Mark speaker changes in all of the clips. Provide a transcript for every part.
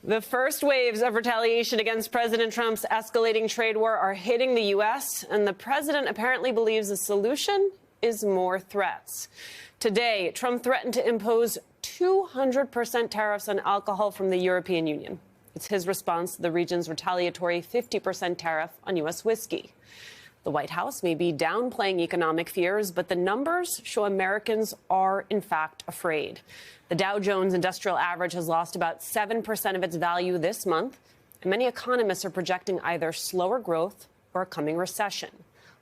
Speaker 1: The first waves of retaliation against President Trump's escalating trade war are hitting the U.S., and the president apparently believes the solution is more threats. Today, Trump threatened to impose 200% tariffs on alcohol from the European Union. It's his response to the region's retaliatory 50% tariff on U.S. whiskey. The White House may be downplaying economic fears, but the numbers show Americans are, in fact, afraid. The Dow Jones Industrial Average has lost about 7% of its value this month, and many economists are projecting either slower growth or a coming recession.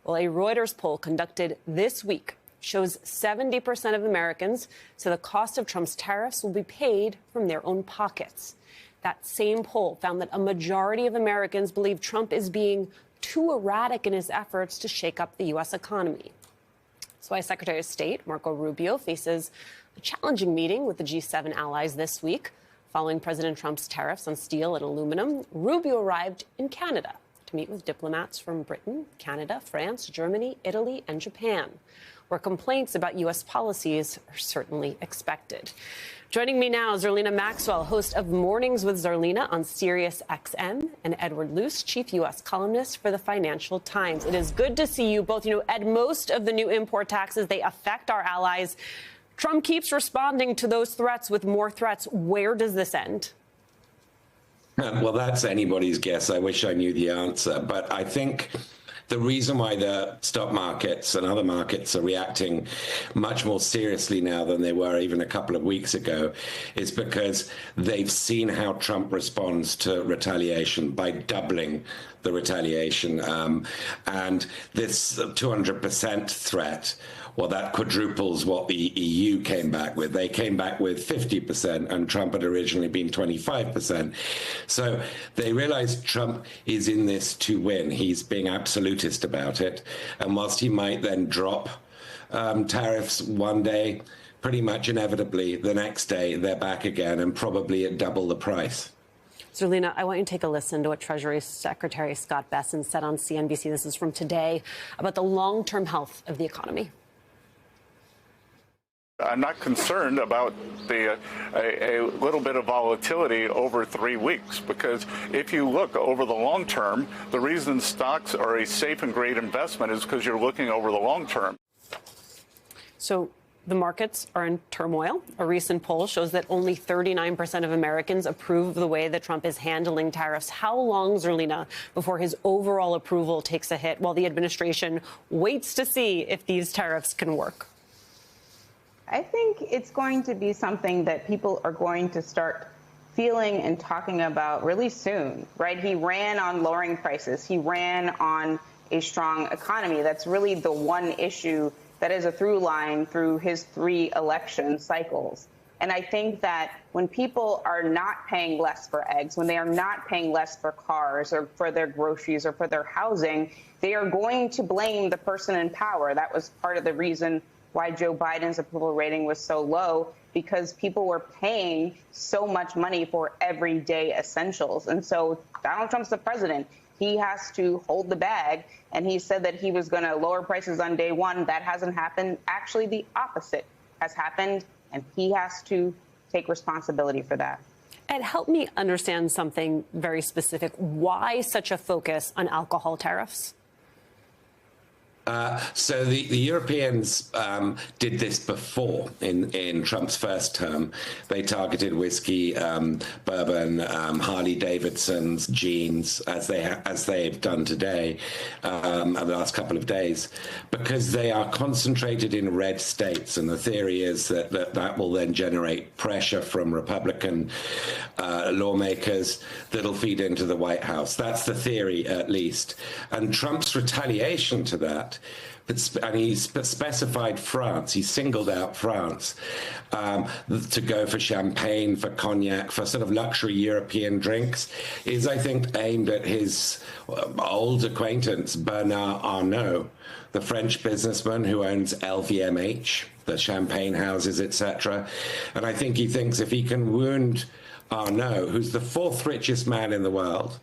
Speaker 1: Well, a Reuters poll conducted this week shows 70% of Americans say the cost of Trump's tariffs will be paid from their own pockets. That same poll found that a majority of Americans believe Trump is being too erratic in his efforts to shake up the U.S. economy. That's why Secretary of State Marco Rubio faces a challenging meeting with the G7 allies this week. Following President Trump's tariffs on steel and aluminum, Rubio arrived in Canada to meet with diplomats from Britain, Canada, France, Germany, Italy, and Japan, where complaints about U.S. policies are certainly expected. Joining me now is Zerlina Maxwell, host of Mornings with Zerlina on Sirius XM, and Edward Luce, chief U.S. columnist for the Financial Times. It is good to see you both. Ed, most of the new import taxes, they affect our allies. Trump keeps responding to those threats with more threats. Where does this end?
Speaker 2: Well, that's anybody's guess. I wish I knew the answer. But I think the reason why the stock markets and other markets are reacting much more seriously now than they were even a couple of weeks ago is because they've seen how Trump responds to retaliation by doubling the retaliation. And this 200% threat, well, that quadruples what the EU came back with. They came back with 50%, and Trump had originally been 25%. So they realized Trump is in this to win. He's being absolutist about it. And whilst he might then drop tariffs one day, pretty much inevitably the next day they're back again, and probably at double the price.
Speaker 1: Zerlina, I want you to take a listen to what Treasury Secretary Scott Bessent said on CNBC. This is from today about the long-term health of the economy.
Speaker 3: I'm not concerned about a little bit of volatility over 3 weeks, because if you look over the long term, the reason stocks are a safe and great investment is because you're looking over the long term.
Speaker 1: So the markets are in turmoil. A recent poll shows that only 39% of Americans approve of the way that Trump is handling tariffs. How long, Zerlina, before his overall approval takes a hit while the administration waits to see if these tariffs can work?
Speaker 4: I think it's going to be something that people are going to start feeling and talking about really soon, right? He ran on lowering prices. He ran on a strong economy. That's really the one issue that is a through line through his 3 election cycles. And I think that when people are not paying less for eggs, when they are not paying less for cars or for their groceries or for their housing, they are going to blame the person in power. That was part of the reason why Joe Biden's approval rating was so low, because people were paying so much money for everyday essentials. And so Donald Trump's the president. He has to hold the bag. And he said that he was going to lower prices on day one. That hasn't happened. Actually, the opposite has happened. And he has to take responsibility for that.
Speaker 1: Ed, help me understand something very specific. Why such a focus on alcohol tariffs?
Speaker 2: So the Europeans did this before in Trump's first term. They targeted whiskey, bourbon, Harley Davidsons, jeans, as they've done today, the last couple of days, because they are concentrated in red states, and the theory is that will then generate pressure from Republican lawmakers that'll feed into the White House. That's the theory, at least. And Trump's retaliation to that, and he specified France. He singled out France to go for champagne, for cognac, for sort of luxury European drinks, is, I think, aimed at his old acquaintance, Bernard Arnault, the French businessman who owns LVMH, the champagne houses, etc. And I think he thinks if he can wound Arnault, who's the fourth richest man in the world,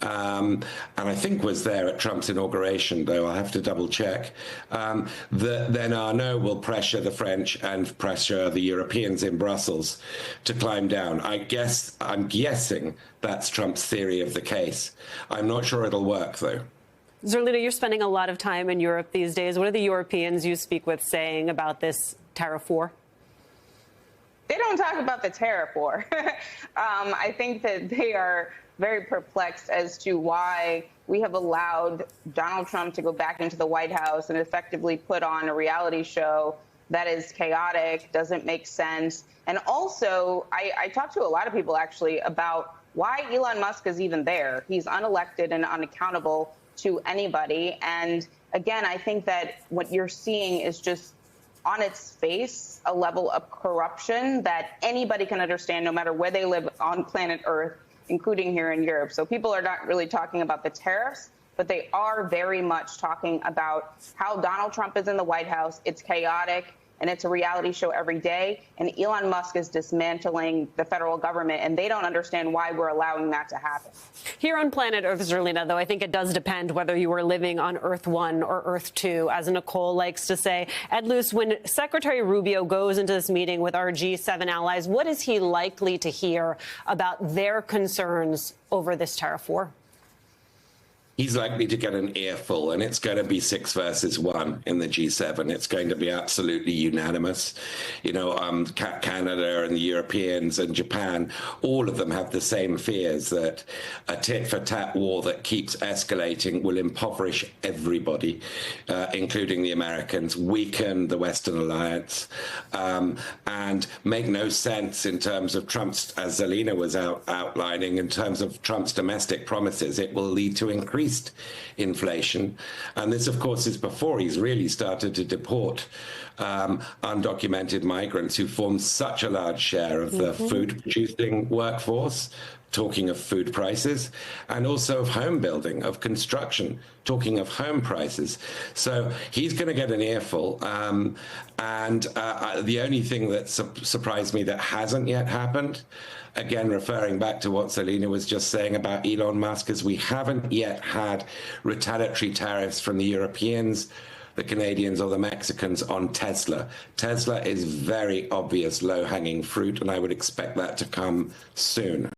Speaker 2: and I think was there at Trump's inauguration, though I'll have to double check, then Arnault will pressure the French and pressure the Europeans in Brussels to climb down. I'm guessing that's Trump's theory of the case. I'm not sure it'll work, though.
Speaker 1: Zerlina, you're spending a lot of time in Europe these days. What are the Europeans you speak with saying about this tariff war?
Speaker 4: They don't talk about the tariff war. I think that they are very perplexed as to why we have allowed Donald Trump to go back into the White House and effectively put on a reality show that is chaotic, doesn't make sense. And also, I talked to a lot of people, actually, about why Elon Musk is even there. He's unelected and unaccountable to anybody. And again, I think that what you're seeing is just on its face a level of corruption that anybody can understand, no matter where they live on planet Earth, including here in Europe. So people are not really talking about the tariffs, but they are very much talking about how Donald Trump is in the White House. It's chaotic, and it's a reality show every day. And Elon Musk is dismantling the federal government, and they don't understand why we're allowing that to happen.
Speaker 1: Here on planet Earth, Zerlina, though, I think it does depend whether you are living on Earth 1 or Earth 2, as Nicole likes to say. Ed Luce, when Secretary Rubio goes into this meeting with our G7 allies, what is he likely to hear about their concerns over this tariff war?
Speaker 2: He's likely to get an earful, and it's going to be 6 versus 1 in the G7. It's going to be absolutely unanimous. You know, Canada and the Europeans and Japan, all of them have the same fears that a tit-for-tat war that keeps escalating will impoverish everybody, including the Americans, weaken the Western alliance, and make no sense in terms of Trump's, as Zerlina was outlining, in terms of Trump's domestic promises. It will lead to increased inflation. And this, of course, is before he's really started to deport undocumented migrants who form such a large share of the food-producing workforce, talking of food prices, and also of home building, of construction, talking of home prices. So he's going to get an earful. The only thing that surprised me that hasn't yet happened, again, referring back to what Zerlina was just saying about Elon Musk, is we haven't yet had retaliatory tariffs from the Europeans, the Canadians, or the Mexicans on Tesla. Tesla is very obvious low-hanging fruit, and I would expect that to come soon.